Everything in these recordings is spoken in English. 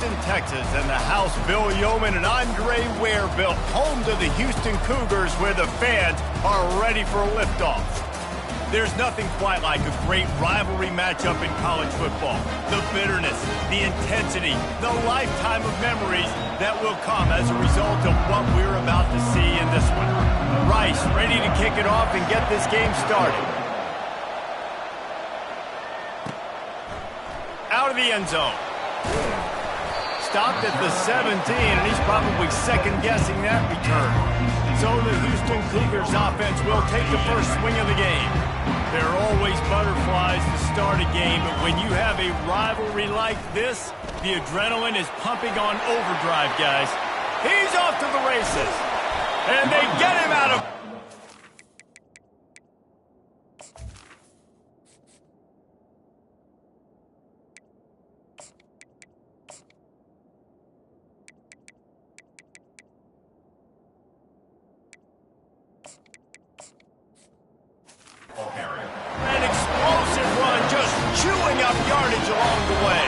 In Texas, and the house Bill Yeoman and Andre Ware built, home to the Houston Cougars, where the fans are ready for a liftoff. There's nothing quite like a great rivalry matchup in college football. The bitterness, the intensity, the lifetime of memories that will come as a result of what we're about to see in this one. Rice ready to kick it off and get this game started. Out of the end zone. Stopped at the 17, and he's probably second-guessing that return. So the Houston Cougars offense will take the first swing of the game. There are always butterflies to start a game, but when you have a rivalry like this, the adrenaline is pumping on overdrive, guys. He's off to the races, and they get him out of... An explosive run, just chewing up yardage along the way.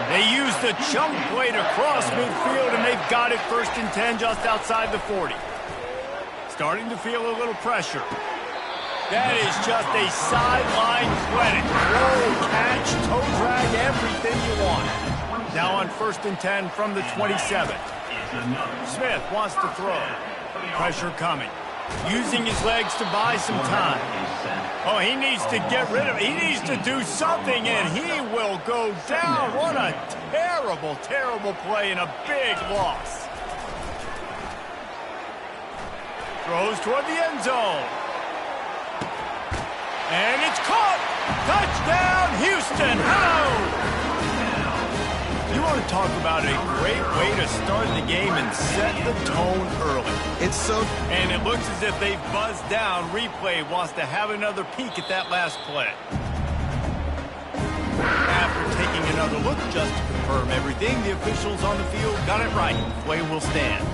They use the chunk play to cross midfield, and they've got it 1st and 10 just outside the 40. Starting to feel a little pressure. That is just a sideline clinic. Roll, catch, toe drag, everything you want. Now on 1st and 10 from the 27. Smith wants to throw. Pressure coming. Using his legs to buy some time. Oh, he needs to get rid of it. He needs to do something, and he will go down. What a terrible, terrible play and a big loss. Throws toward the end zone. And it's caught. Touchdown, Houston. Hello. You want to talk about a great way to start the game and set the tone early. It's so... And it looks as if they've buzzed down. Replay wants to have another peek at that last play. After taking another look just to confirm everything, the officials on the field got it right. Play will stand.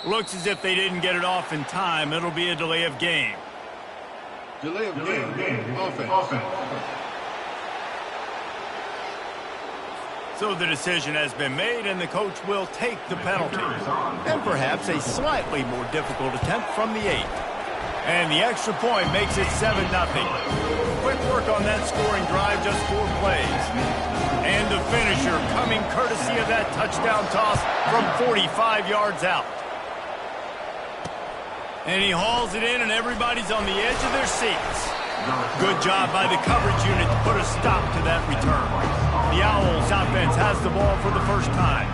Looks as if they didn't get it off in time. It'll be a delay of game. Delay of game. Offense. So the decision has been made, and the coach will take the penalty. And perhaps a slightly more difficult attempt from the 8. And the extra point makes it 7-0. Quick work on that scoring drive, just 4 plays. And the finisher coming courtesy of that touchdown toss from 45 yards out. And he hauls it in, and everybody's on the edge of their seats. Good job by the coverage unit to put a stop to that return. The Owls offense has the ball for the first time.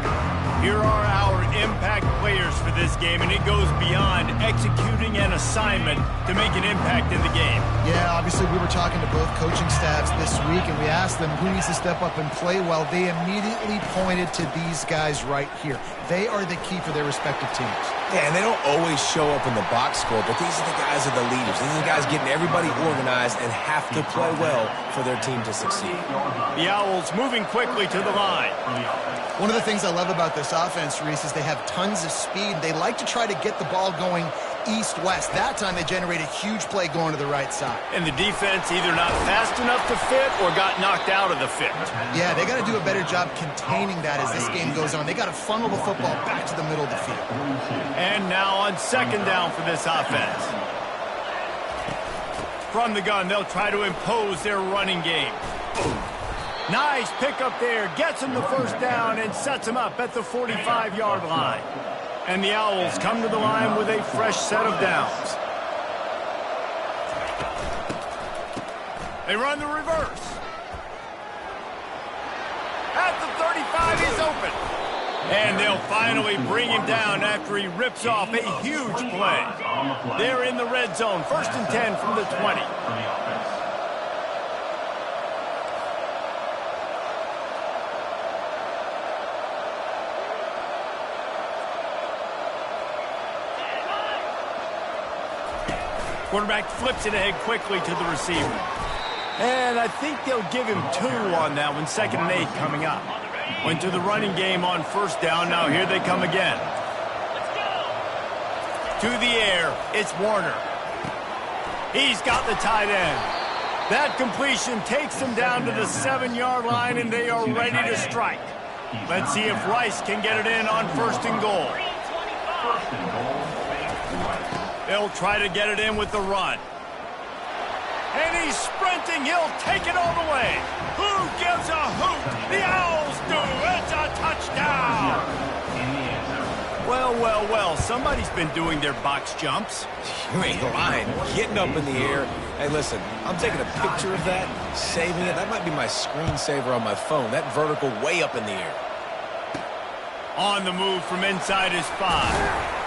Here are our impact players for this game, and it goes beyond executing an assignment to make an impact in the game. Yeah, obviously we were talking to both coaching staffs this week, and we asked them who needs to step up and play well. They immediately pointed to these guys right here. They are the key for their respective teams. Yeah, and they don't always show up in the box score, but these are the guys that are the leaders. These are the guys getting everybody organized and have to play well for their team to succeed. The Owls moving quickly to the line. One of the things I love about this offense, Reese, is they have tons of speed. They like to try to get the ball going east-west. That time they generate a huge play going to the right side. And the defense either not fast enough to fit or got knocked out of the fit. Yeah, they got to do a better job containing that as this game goes on. They got to funnel the football back to the middle of the field. And now on 2nd down for this offense. From the gun, they'll try to impose their running game. Nice pickup there. Gets him the first down and sets him up at the 45-yard line. And the Owls come to the line with a fresh set of downs. They run the reverse. At the 35, he's open. And they'll finally bring him down after he rips off a huge play. They're in the red zone. 1st and 10 from the 20. Quarterback flips it ahead quickly to the receiver. And I think they'll give him 2 on that one. 2nd and 8 coming up. Went to the running game on 1st down. Now here they come again. To the air. It's Warner. He's got the tight end. That completion takes them down to the 7-yard line, and they are ready to strike. Let's see if Rice can get it in on 1st and goal. They'll try to get it in with the run. And he's sprinting. He'll take it all the way. Who gives a hoot? The Owls do. It's a touchdown. Well, well, well. Somebody's been doing their box jumps. You ain't lying. Getting up in the air. Hey, listen, I'm taking a picture of that, saving it. That might be my screensaver on my phone. That vertical way up in the air. On the move from inside his 5.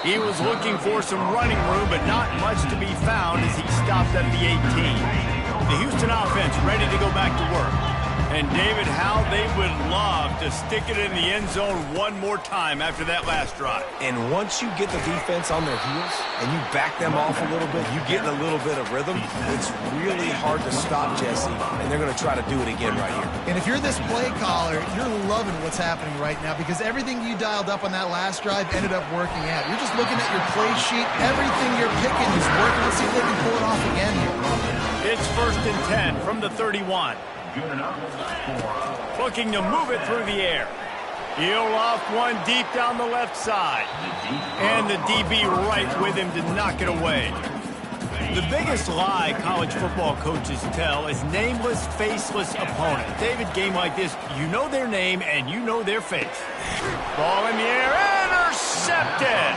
He was looking for some running room, but not much to be found as he stopped at the 18. The Houston offense ready to go back to work. And David, how they would love to stick it in the end zone one more time after that last drive. And once you get the defense on their heels and you back them off a little bit, you get in a little bit of rhythm, it's really hard to stop, Jesse, and they're going to try to do it again right here. And if you're this play caller, you're loving what's happening right now because everything you dialed up on that last drive ended up working out. You're just looking at your play sheet. Everything you're picking is working. Let's see if they can pull it off again here. It's 1st and 10 from the 31. Looking to move it through the air. He'll off one deep down the left side. And the DB right with him to knock it away. The biggest lie college football coaches tell is nameless, faceless opponent. David, game like this, you know their name and you know their face. Ball in the air, intercepted.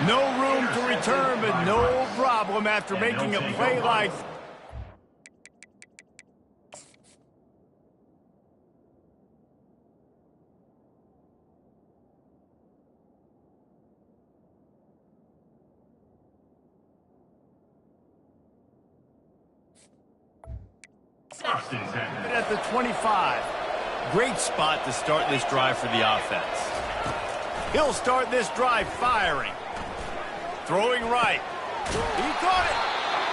No room to return, but no problem after making a play like at the 25. Great spot to start this drive for the offense. He'll start this drive firing. Throwing right. He caught it.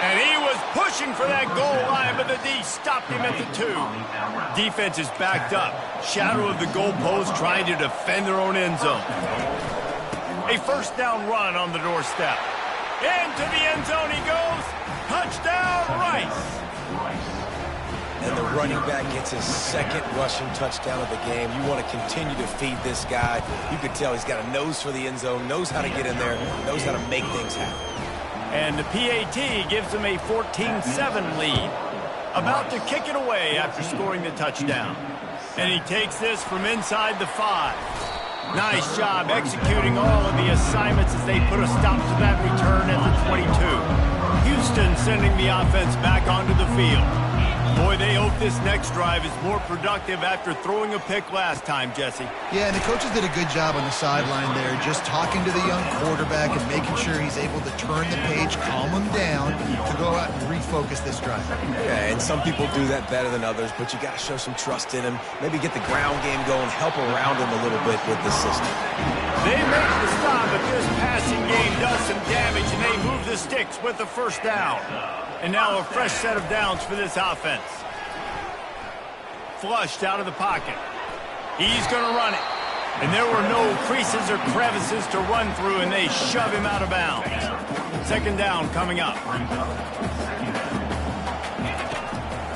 And he was pushing for that goal line, but the D stopped him at the 2. Defense is backed up. Shadow of the goalpost trying to defend their own end zone. A 1st down run on the doorstep. Into the end zone he goes. Touchdown, Rice. And the running back gets his 2nd rushing touchdown of the game. You want to continue to feed this guy. You can tell he's got a nose for the end zone, knows how to get in there, knows how to make things happen. And the PAT gives him a 14-7 lead. About to kick it away after scoring the touchdown. And he takes this from inside the 5. Nice job executing all of the assignments as they put a stop to that return at the 22. Houston sending the offense back onto the field. Boy, they hope this next drive is more productive after throwing a pick last time, Jesse. Yeah, and the coaches did a good job on the sideline there, just talking to the young quarterback and making sure he's able to turn the page, calm him down, to go out and refocus this drive. Yeah, and some people do that better than others, but you got to show some trust in him. Maybe get the ground game going, help around him a little bit with the system. They make the stop, but this passing game does some damage, and they move the sticks with the 1st down. And now a fresh set of downs for this offense. Flushed out of the pocket. He's going to run it. And there were no creases or crevices to run through, and they shove him out of bounds. 2nd down coming up.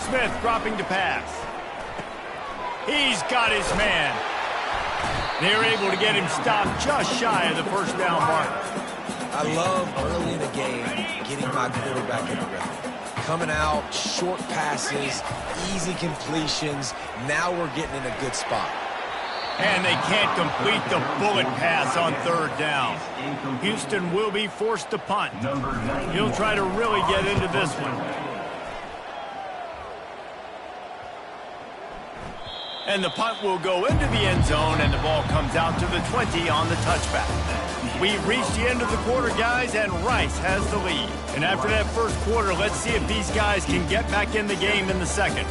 Smith dropping to pass. He's got his man. They're able to get him stopped just shy of the 1st down mark. I love early in the game getting my quarterback in the rhythm. Coming out, short passes, easy completions. Now we're getting in a good spot. And they can't complete the bullet pass on 3rd down. Houston will be forced to punt. He'll try to really get into this one. And the punt will go into the end zone, and the ball comes out to the 20 on the touchback. We've reached the end of the quarter, guys, and Rice has the lead. And after that 1st quarter, let's see if these guys can get back in the game in the 2nd.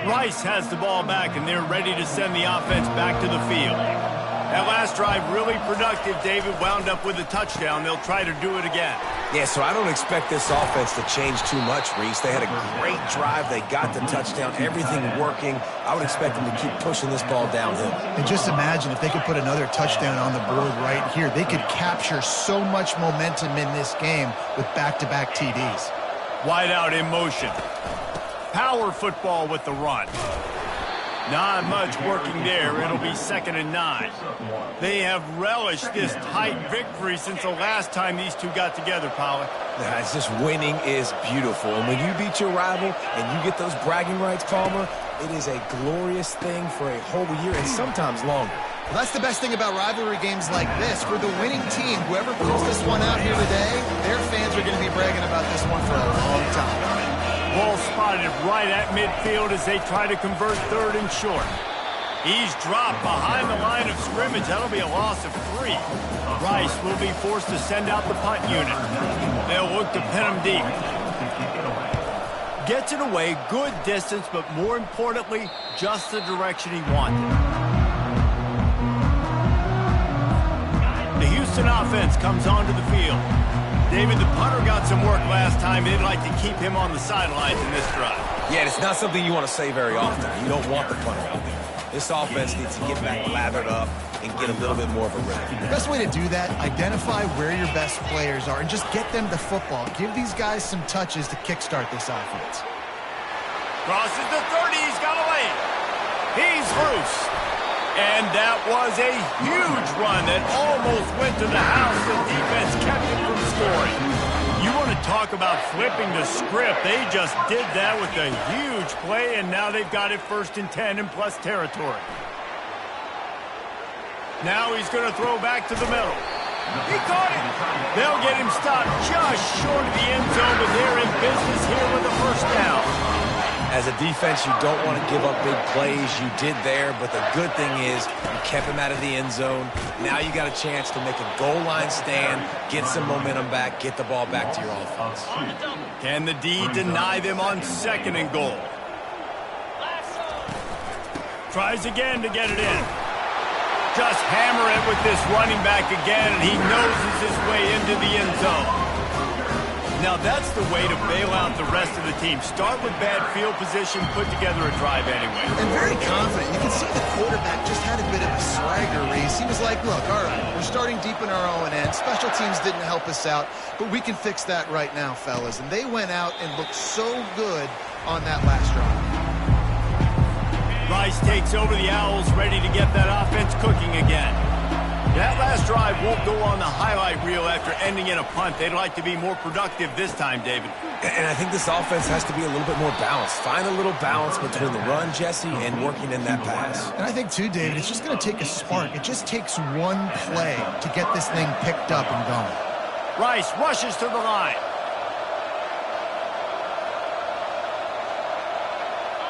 Rice has the ball back, and they're ready to send the offense back to the field. That last drive really productive. David wound up with a touchdown. They'll try to do it again. Yeah, so I don't expect this offense to change too much, Reese. They had a great drive. They got the touchdown, everything working. I would expect them to keep pushing this ball downhill. And just imagine if they could put another touchdown on the board right here. They could capture so much momentum in this game with back-to-back TDs. Wide out in motion. Power football with the run. Not much working there. It'll be 2nd and 9. They have relished this tight victory since the last time these two got together, Pollard. Yeah, it's just winning is beautiful. And when you beat your rival and you get those bragging rights, Palmer, it is a glorious thing for a whole year and sometimes longer. Well, that's the best thing about rivalry games like this. For the winning team, whoever pulls this one out here today, their fans are going to be bragging about this one for a long time. Ball spotted right at midfield as they try to convert 3rd and short. He's dropped behind the line of scrimmage. That'll be a loss of 3. Rice will be forced to send out the punt unit. They'll look to pin him deep. Gets it away, good distance, but more importantly, just the direction he wanted. The Houston offense comes onto the field. David, the punter got some work last time. They'd like to keep him on the sidelines in this drive. Yeah, it's not something you want to say very often. You don't want the punter out there. This offense needs to get back lathered up and get a little bit more of a rhythm. The best way to do that, identify where your best players are and just get them the football. Give these guys some touches to kickstart this offense. Crosses the 30. He's got a lane. He's loose. And that was a huge run that almost went to the house. The defense kept him from scoring. You want to talk about flipping the script. They just did that with a huge play, and now they've got it 1st and 10 in plus territory. Now he's going to throw back to the middle. He caught it. They'll get him stopped just short of the end zone, but they're in business here with a 1st down. As a defense, you don't want to give up big plays. You did there, but the good thing is you kept him out of the end zone. Now you got a chance to make a goal line stand, get some momentum back, get the ball back to your offense. Can the D deny them on 2nd and goal? Tries again to get it in. Just hammer it with this running back again, and he noses his way into the end zone. Now that's the way to bail out the rest of the team. Start with bad field position, put together a drive anyway. And very confident. You can see the quarterback just had a bit of a swagger, Reese. He was like, look, all right, we're starting deep in our own end. Special teams didn't help us out, but we can fix that right now, fellas. And they went out and looked so good on that last drive. Rice takes over the Owls, ready to get that offense cooking again. That last drive won't go on the highlight reel after ending in a punt. They'd like to be more productive this time, David. And I think this offense has to be a little bit more balanced. Find a little balance between the run, Jesse, and working in that pass. And I think, too, David, it's just going to take a spark. It just takes one play to get this thing picked up and going. Rice rushes to the line.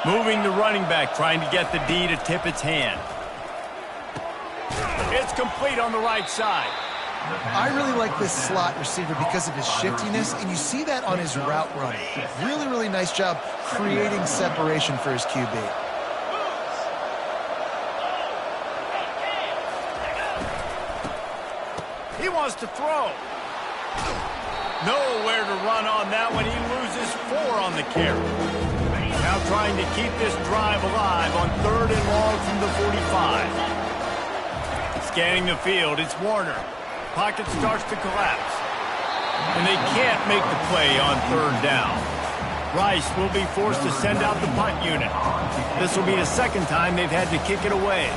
Moving the running back, trying to get the D to tip its hand. It's complete on the right side. I really like this slot receiver because of his shiftiness, and you see that on his route running. Really, really nice job creating separation for his QB. He wants to throw. Nowhere to run on that one. He loses 4 on the carry. Now trying to keep this drive alive on 3rd and long from the 45. Scanning the field, it's Warner. Pocket starts to collapse. And they can't make the play on 3rd down. Rice will be forced to send out the punt unit. This will be the 2nd time they've had to kick it away.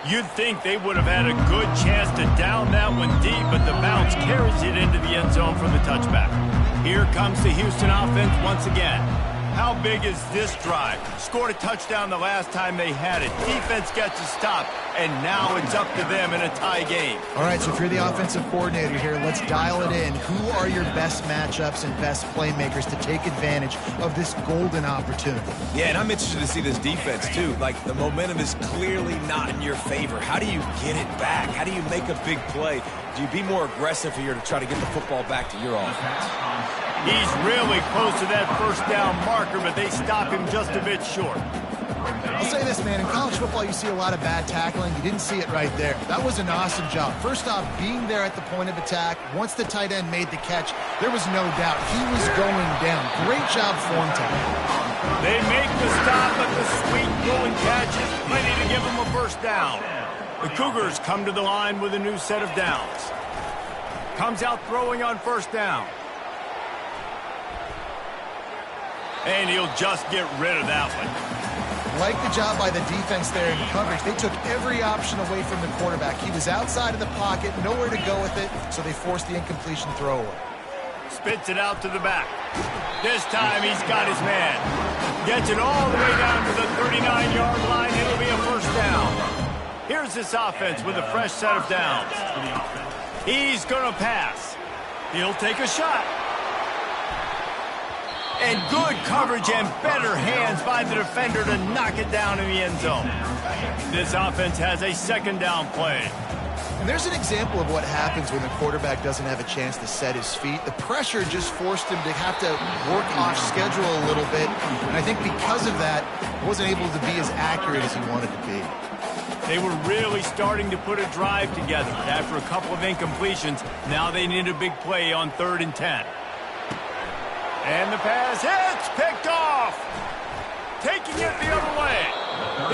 You'd think they would have had a good chance to down that one deep, but the bounce carries it into the end zone for the touchback. Here comes the Houston offense once again. How big is this drive? Scored a touchdown the last time they had it. Defense gets a stop, and now it's up to them in a tie game. All right, so if you're the offensive coordinator here, let's dial it in. Who are your best matchups and best playmakers to take advantage of this golden opportunity? Yeah, and I'm interested to see this defense, too. Like, the momentum is clearly not in your favor. How do you get it back? How do you make a big play? Do you be more aggressive here to try to get the football back to your offense? He's really close to that first down marker, but they stop him just a bit short. I'll say this, man. In college football, you see a lot of bad tackling. You didn't see it right there. That was an awesome job. First off, being there at the point of attack. Once the tight end made the catch, there was no doubt he was going down. Great job form time. They make the stop, but the sweet throwing catch is plenty to give them a first down. The Cougars come to the line with a new set of downs. Comes out throwing on first down. And he'll just get rid of that one. Like the job by the defense there in coverage. They took every option away from the quarterback. He was outside of the pocket, nowhere to go with it, so they forced the incompletion throw away. Spits it out to the back. This time he's got his man. Gets it all the way down to the 39-yard line. It'll be a first down. Here's this offense with a fresh set of downs. He's going to pass. He'll take a shot. And good coverage and better hands by the defender to knock it down in the end zone. This offense has a second down play. And there's an example of what happens when the quarterback doesn't have a chance to set his feet. The pressure just forced him to have to work off schedule a little bit. And I think because of that, he wasn't able to be as accurate as he wanted to be. They were really starting to put a drive together. After a couple of incompletions, now they need a big play on 3rd and 10. And the pass hits, picked off. Taking it the other way.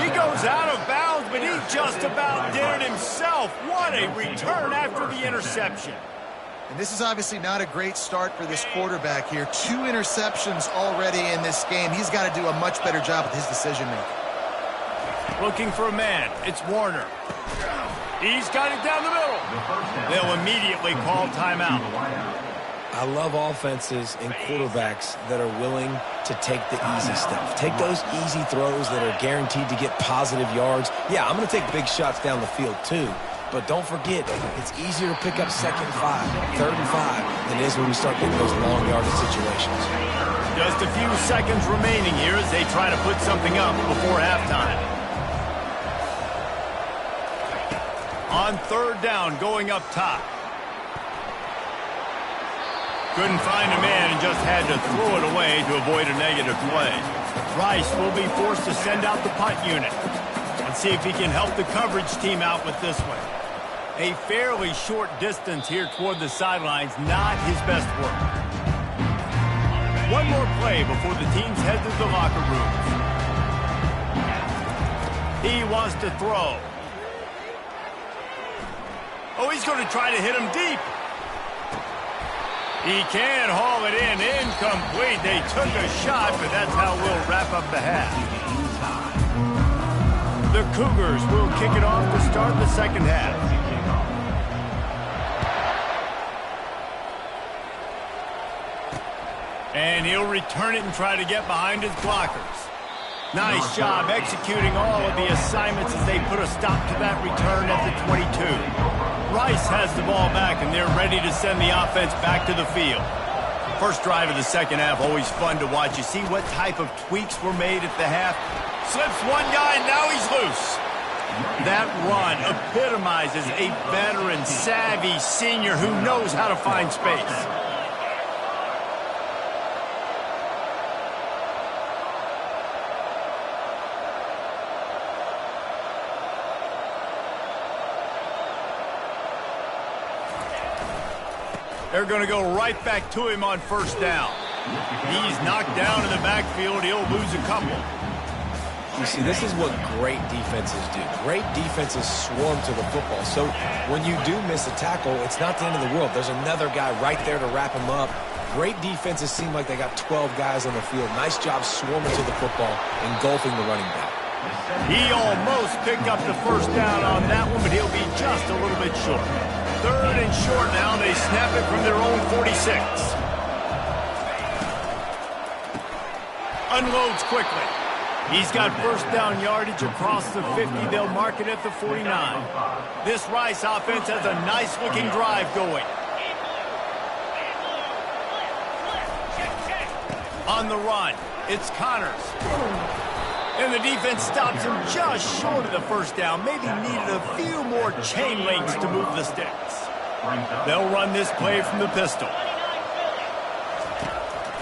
He goes out of bounds, but he just about did it himself. What a return after the interception. And this is obviously not a great start for this quarterback here. 2 interceptions already in this game. He's got to do a much better job with his decision-making. Looking for a man. It's Warner. He's got it down the middle. They'll immediately call timeout. I love offenses and quarterbacks that are willing to take the easy stuff. Take those easy throws that are guaranteed to get positive yards. Yeah, I'm going to take big shots down the field too. But don't forget, it's easier to pick up 2nd and 5, 3rd and 5 than it is when we start getting those long yardage situations. Just a few seconds remaining here as they try to put something up before halftime. On 3rd down, going up top. Couldn't find a man and just had to throw it away to avoid a negative play. Rice will be forced to send out the punt unit and see if he can help the coverage team out with this one. A fairly short distance here toward the sidelines, not his best work. One more play before the teams head to the locker rooms. He wants to throw. Oh, he's going to try to hit him deep. He can haul it in. Incomplete. They took a shot, but that's how we'll wrap up the half. The Cougars will kick it off to start the second half. And he'll return it and try to get behind his blockers. Nice job executing all of the assignments as they put a stop to that return at the 22. Rice has the ball back, and they're ready to send the offense back to the field. First drive of the second half, always fun to watch. You see what type of tweaks were made at the half. Slips one guy, and now he's loose. That run epitomizes a veteran, savvy senior who knows how to find space. They're going to go right back to him on first down. He's knocked down in the backfield. He'll lose a couple. You see, this is what great defenses do. Great defenses swarm to the football. So when you do miss a tackle, it's not the end of the world. There's another guy right there to wrap him up. Great defenses seem like they got 12 guys on the field. Nice job swarming to the football, engulfing the running back. He almost picked up the first down on that one, but he'll be just a little bit short. 3rd and short now. They snap it from their own 46. Unloads quickly. He's got first down yardage across the 50. They'll mark it at the 49. This Rice offense has a nice-looking drive going. On the run, it's Connors. And the defense stops him just short of the first down. Maybe needed a few more chain links to move the sticks. They'll run this play from the pistol.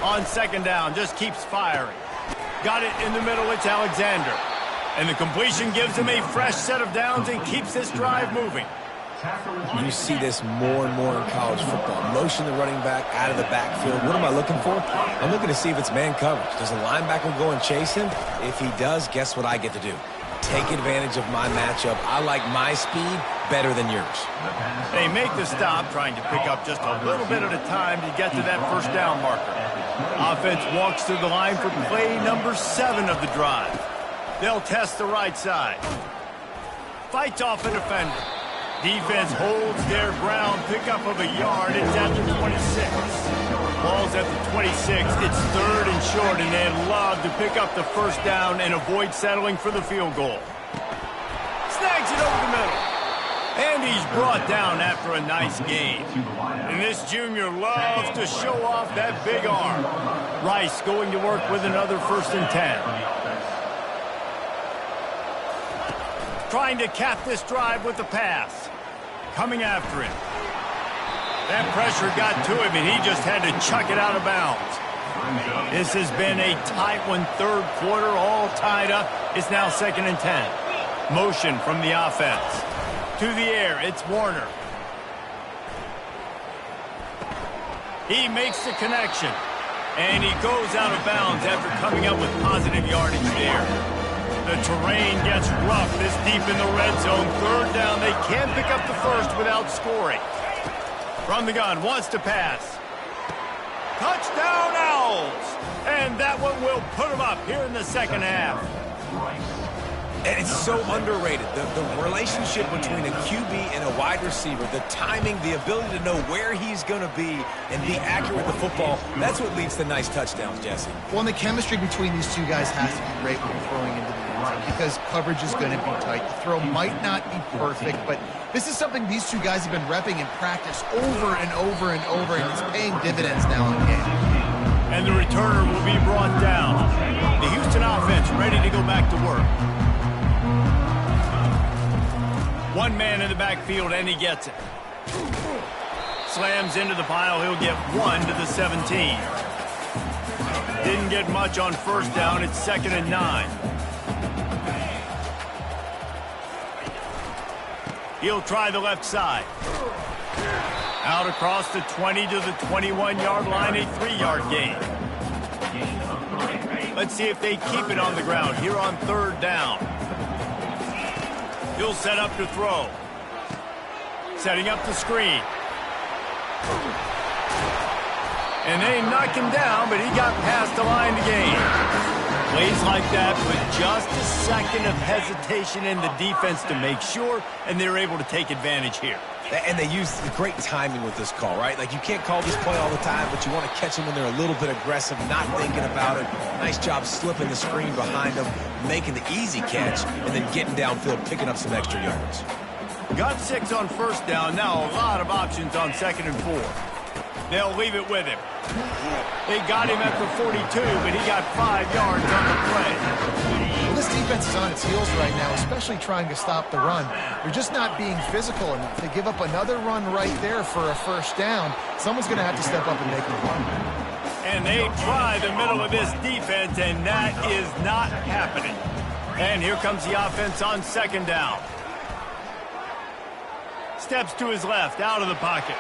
On second down, just keeps firing. Got it in the middle, it's Alexander. And the completion gives him a fresh set of downs and keeps this drive moving. You see this more and more in college football. Motion the running back out of the backfield. What am I looking for? I'm looking to see if it's man coverage. Does a linebacker go and chase him? If he does, guess what I get to do? Take advantage of my matchup. I like my speed better than yours. They make the stop, trying to pick up just a little bit at a time to get to that first down marker. Offense walks to the line for play number 7 of the drive. They'll test the right side. Fights off a defender. Defense holds their ground, pickup of a yard. It's at the 26. Ball's at the 26. It's 3rd and short, and they'd love to pick up the first down and avoid settling for the field goal. Snags it over the middle. And he's brought down after a nice gain. And this junior loves to show off that big arm. Rice going to work with another 1st and 10. Trying to cap this drive with the pass. Coming after him. That pressure got to him, and he just had to chuck it out of bounds. This has been a tight one, 3rd quarter, all tied up. It's now 2nd and 10. Motion from the offense. To the air, it's Warner. He makes the connection. And he goes out of bounds after coming up with positive yardage there. The terrain gets rough this deep in the red zone. 3rd down, they can't pick up the first without scoring. From the gun, wants to pass. Touchdown Owls! And that one will put them up here in the 2nd half. And it's so underrated. The relationship between a QB and a wide receiver, the timing, the ability to know where he's going to be and be accurate with the football, that's what leads to nice touchdowns, Jesse. Well, and the chemistry between these two guys has to be great when you're throwing into the end zone because coverage is going to be tight. The throw might not be perfect, but this is something these two guys have been repping in practice over and over and over, and it's paying dividends now in game. And the returner will be brought down. The Houston offense ready to go back to work. One man in the backfield, and he gets it. Slams into the pile. He'll get 1 to the 17. Didn't get much on 1st down. It's 2nd and 9. He'll try the left side. Out across the 20 to the 21-yard line, a 3-yard gain. Let's see if they keep it on the ground here on 3rd down. He'll set up to throw. Setting up the screen. And they knock him down, but he got past the line to gain. Plays like that with just a second of hesitation in the defense to make sure, and they're able to take advantage here. And they use great timing with this call, right? Like, you can't call this play all the time, but you want to catch them when they're a little bit aggressive, not thinking about it. Nice job slipping the screen behind them, making the easy catch, and then getting downfield, picking up some extra yards. Got 6 on 1st down. Now a lot of options on 2nd and 4. They'll leave it with him. They got him at the 42, but he got 5 yards on the play. Well, this defense is on its heels right now, especially trying to stop the run. They're just not being physical enough. They give up another run right there for a 1st down. Someone's going to have to step up and make a run. And they try the middle of this defense, and that is not happening. And here comes the offense on 2nd down. Steps to his left, out of the pocket.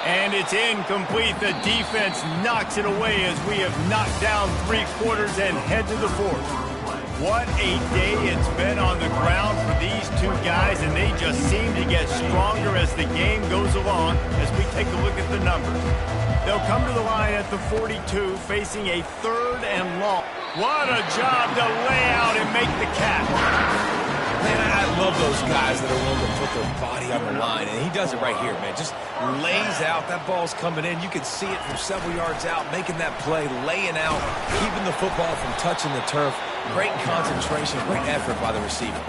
And it's incomplete. The defense knocks it away as we have knocked down 3 quarters and head to the 4th. What a day it's been on the ground for these two guys, and they just seem to get stronger as the game goes along as we take a look at the numbers. They'll come to the line at the 42, facing a 3rd and long. What a job to lay out and make the catch. Man, I love those guys that are willing to put their body on the line, and he does it right here, man. Just lays out. That ball's coming in. You can see it from several yards out, making that play, laying out, keeping the football from touching the turf. Great concentration, great effort by the receiver.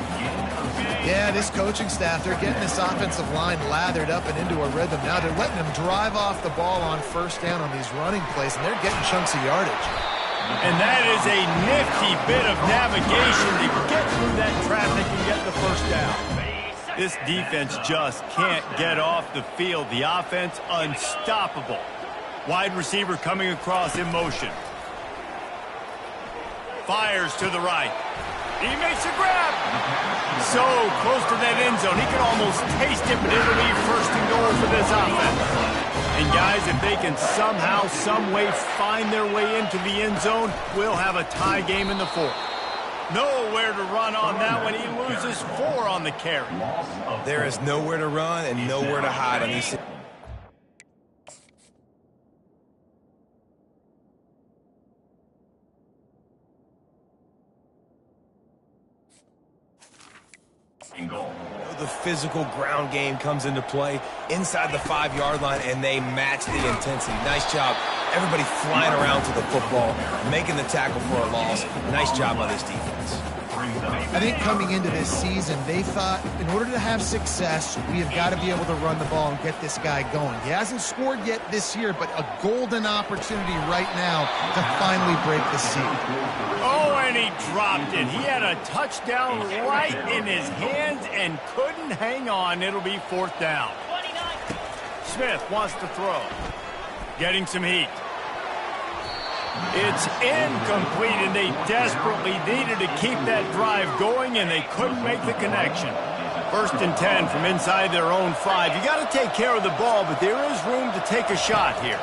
Yeah, this coaching staff, they're getting this offensive line lathered up and into a rhythm. Now they're letting them drive off the ball on 1st down on these running plays, and they're getting chunks of yardage. And that is a nifty bit of navigation to get through that traffic and get the 1st down. This defense just can't get off the field. The offense unstoppable. Wide receiver coming across in motion. Fires to the right. He makes a grab. So close to that end zone. He can almost taste it, but it'll be first and goal for this offense. And guys, if they can somehow, some way find their way into the end zone, we'll have a tie game in the fourth. Nowhere to run on that one. He loses 4 on the carry. There is nowhere to run and nowhere to hide on these. The physical ground game comes into play inside the 5-yard line, and they match the intensity. Nice job. Everybody flying around to the football, making the tackle for a loss. Nice job by this defense. I think coming into this season, they thought in order to have success, we have got to be able to run the ball and get this guy going. He hasn't scored yet this year, but a golden opportunity right now to finally break the seal. Oh, and he dropped it. He had a touchdown right in his hands and couldn't hang on. It'll be 4th down. Smith wants to throw. Getting some heat. It's incomplete, and they desperately needed to keep that drive going, and they couldn't make the connection. 1st and 10 from inside their own 5. You got to take care of the ball, but there is room to take a shot here.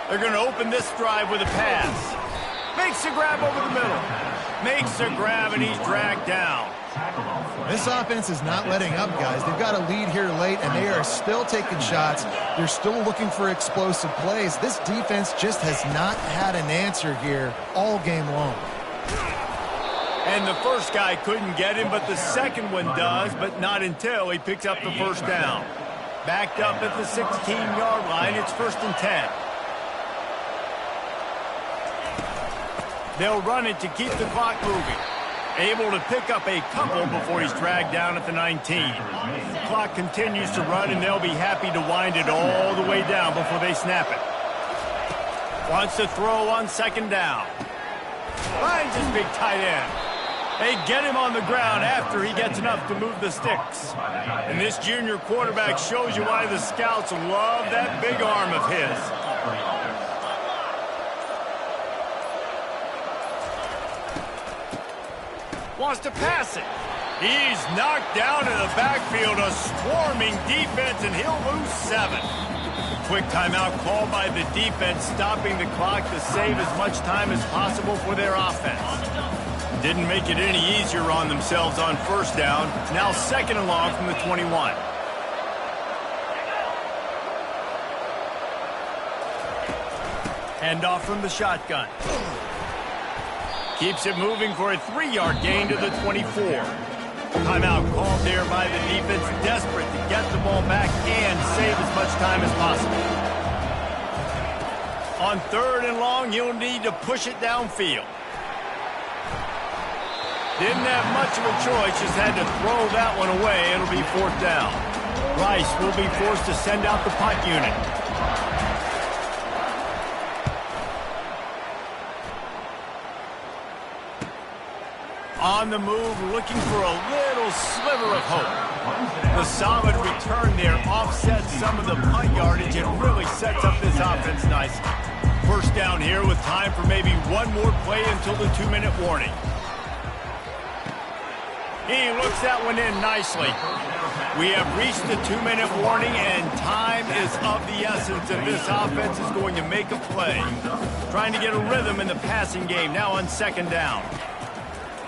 They're going to open this drive with a pass. Makes a grab over the middle. Makes a grab, and he's dragged down. This offense is not letting up, guys. They've got a lead here late, and they are still taking shots. They're still looking for explosive plays. This defense just has not had an answer here all game long. And the first guy couldn't get him, but the second one does, but not until he picks up the 1st down. Backed up at the 16-yard line. It's 1st and 10. They'll run it to keep the clock moving. Able to pick up a couple before he's dragged down at the 19. The clock continues to run, and they'll be happy to wind it all the way down before they snap it. Wants to throw on 2nd down. Finds his big tight end. They get him on the ground after he gets enough to move the sticks. And this junior quarterback shows you why the scouts love that big arm of his. Wants to pass it. He's knocked down in the backfield, a swarming defense, and he'll lose 7. Quick timeout called by the defense, stopping the clock to save as much time as possible for their offense. Didn't make it any easier on themselves on 1st down. Now 2nd and long from the 21. Handoff from the shotgun. Keeps it moving for a 3-yard gain to the 24. Timeout called there by the defense, desperate to get the ball back and save as much time as possible. On 3rd and long, you'll need to push it downfield. Didn't have much of a choice, just had to throw that one away. It'll be 4th down. Rice will be forced to send out the punt unit. On the move, looking for a little sliver of hope. The solid return there offsets some of the punt yardage and really sets up this offense nicely. 1st down here with time for maybe one more play until the 2-minute warning. He looks that one in nicely. We have reached the 2-minute warning, and time is of the essence, and this offense is going to make a play. Trying to get a rhythm in the passing game, now on 2nd down.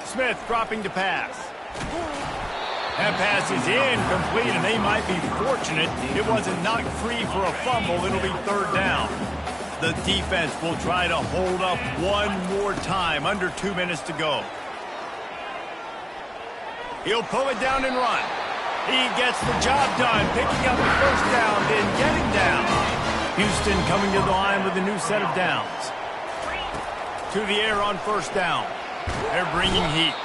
Smith dropping to pass. That pass is incomplete, and they might be fortunate it wasn't knocked free for a fumble. It'll be 3rd down. The defense will try to hold up one more time, under 2 minutes to go. He'll pull it down and run. He gets the job done, picking up the 1st down, then getting down. Houston coming to the line with a new set of downs. To the air on 1st down. They're bringing heat.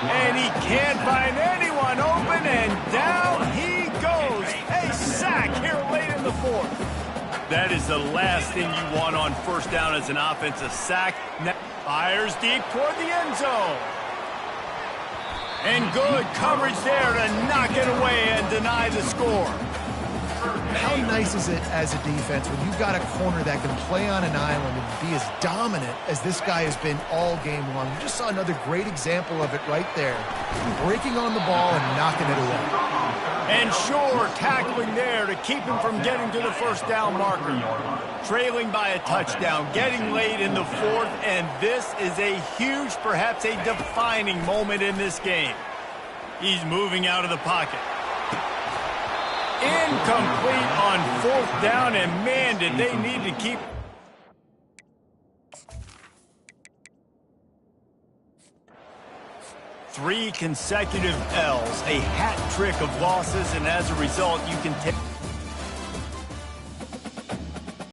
And he can't find anyone open, and down he goes. A sack here late in the 4th. That is the last thing you want on 1st down as an offensive sack. Now fires deep toward the end zone. And good coverage there to knock it away and deny the score. How nice is it as a defense when you've got a corner that can play on an island and be as dominant as this guy has been all game long? You just saw another great example of it right there. Breaking on the ball and knocking it away. And sure, tackling there to keep him from getting to the first down marker. Trailing by a touchdown, getting late in the fourth, and this is a huge, perhaps a defining moment in this game. He's moving out of the pocket. Incomplete on fourth down, and man, did they need to keep... Three consecutive L's, a hat trick of losses, and as a result, you can take...